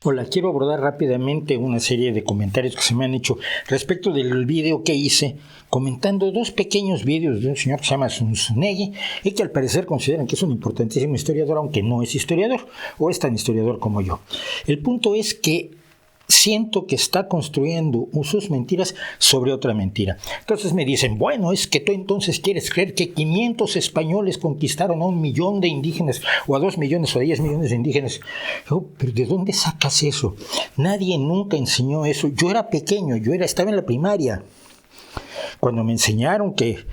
Hola, quiero abordar rápidamente una serie de comentarios que se me han hecho respecto del video que hice comentando dos pequeños videos de un señor que se llama Zunzunegui y que al parecer consideran que es un importantísimo historiador, aunque no es historiador o es tan historiador como yo. El punto es que siento que está construyendo sus mentiras sobre otra mentira. Entonces me dicen, bueno, es que tú entonces quieres creer que 500 españoles conquistaron a 1 millón de indígenas, o a 2 millones, o a 10 millones de indígenas. Yo, pero ¿de dónde sacas eso? Nadie nunca enseñó eso. Yo era pequeño, estaba en la primaria, cuando me enseñaron que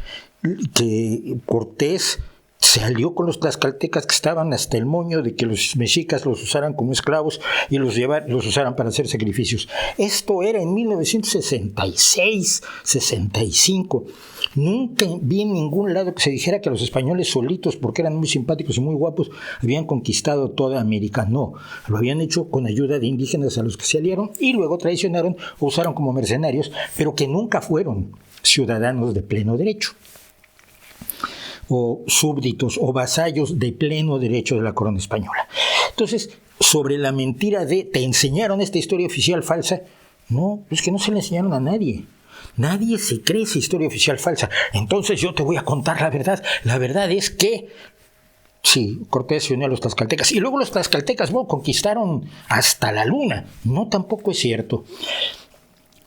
Cortés se alió con los tlaxcaltecas que estaban hasta el moño de que los mexicas los usaran como esclavos y los usaran para hacer sacrificios. Esto era en 1966, 65. Nunca vi en ningún lado que se dijera que los españoles solitos, porque eran muy simpáticos y muy guapos, habían conquistado toda América. No, lo habían hecho con ayuda de indígenas a los que se aliaron y luego traicionaron o usaron como mercenarios, pero que nunca fueron ciudadanos de pleno derecho, o súbditos o vasallos de pleno derecho de la corona española. Entonces, sobre la mentira de ¿te enseñaron esta historia oficial falsa? No, es que no se le enseñaron a nadie. Nadie se cree esa historia oficial falsa. Entonces yo te voy a contar la verdad. La verdad es que sí, Cortés se unió a los tlaxcaltecas y luego los tlaxcaltecas conquistaron hasta la luna. No, tampoco es cierto.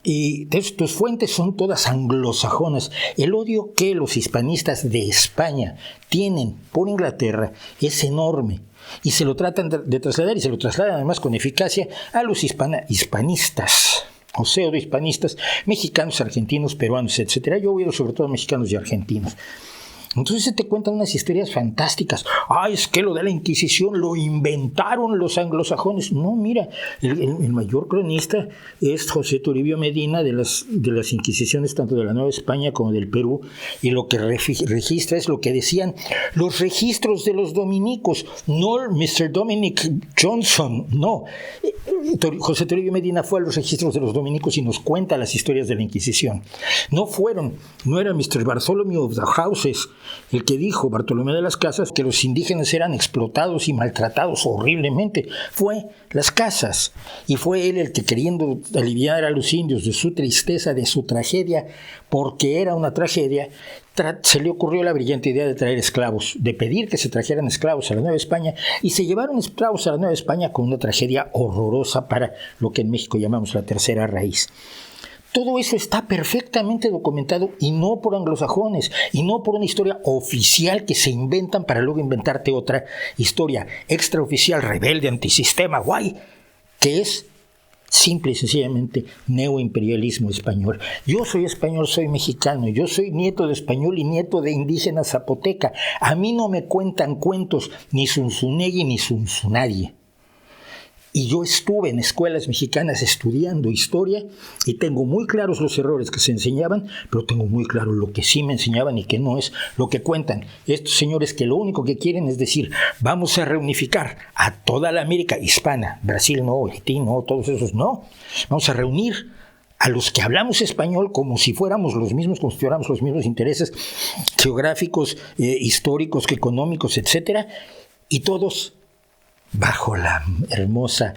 Y tus fuentes son todas anglosajonas. El odio que los hispanistas de España tienen por Inglaterra es enorme y se lo tratan de trasladar, y se lo trasladan además con eficacia a los hispanistas o pseudo-hispanistas mexicanos, argentinos, peruanos, etc. Yo he oído sobre todo mexicanos y argentinos. Entonces se te cuentan unas historias fantásticas. Es que lo de la Inquisición lo inventaron los anglosajones. No, mira, el mayor cronista es José Toribio Medina de las Inquisiciones, tanto de la Nueva España como del Perú, y lo que registra es lo que decían los registros de los dominicos, no Mr. Dominic Johnson, no. José Toribio Medina fue a los registros de los dominicos y nos cuenta las historias de la Inquisición. No era Mr. Bartholomew of the Houses el que dijo, Bartolomé de las Casas, que los indígenas eran explotados y maltratados horriblemente. Fue las Casas, y fue él el que, queriendo aliviar a los indios de su tristeza, de su tragedia, porque era una tragedia, se le ocurrió la brillante idea de traer esclavos, de pedir que se trajeran esclavos a la Nueva España, y se llevaron esclavos a la Nueva España con una tragedia horrorosa para lo que en México llamamos la tercera raíz. Todo eso está perfectamente documentado, y no por anglosajones, y no por una historia oficial que se inventan para luego inventarte otra historia extraoficial, rebelde, antisistema, guay, que es simple y sencillamente neoimperialismo español. Yo soy español, soy mexicano, yo soy nieto de español y nieto de indígena zapoteca. A mí no me cuentan cuentos ni Zunzunegui ni Zunzunadie. Y yo estuve en escuelas mexicanas estudiando historia y tengo muy claros los errores que se enseñaban, pero tengo muy claro lo que sí me enseñaban y que no es lo que cuentan estos señores, que lo único que quieren es decir, vamos a reunificar a toda la América hispana, Brasil no, Haití no, todos esos no, vamos a reunir a los que hablamos español como si fuéramos los mismos, como si tuviéramos los mismos intereses geográficos, históricos, económicos, etcétera, y todos bajo la hermosa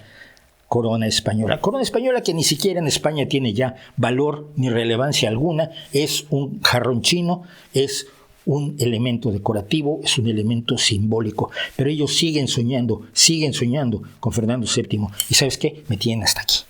corona española. Corona española que ni siquiera en España tiene ya valor ni relevancia alguna, es un jarrón chino, es un elemento decorativo, es un elemento simbólico, pero ellos siguen soñando con Fernando VII, y ¿sabes qué? Me tienen hasta aquí.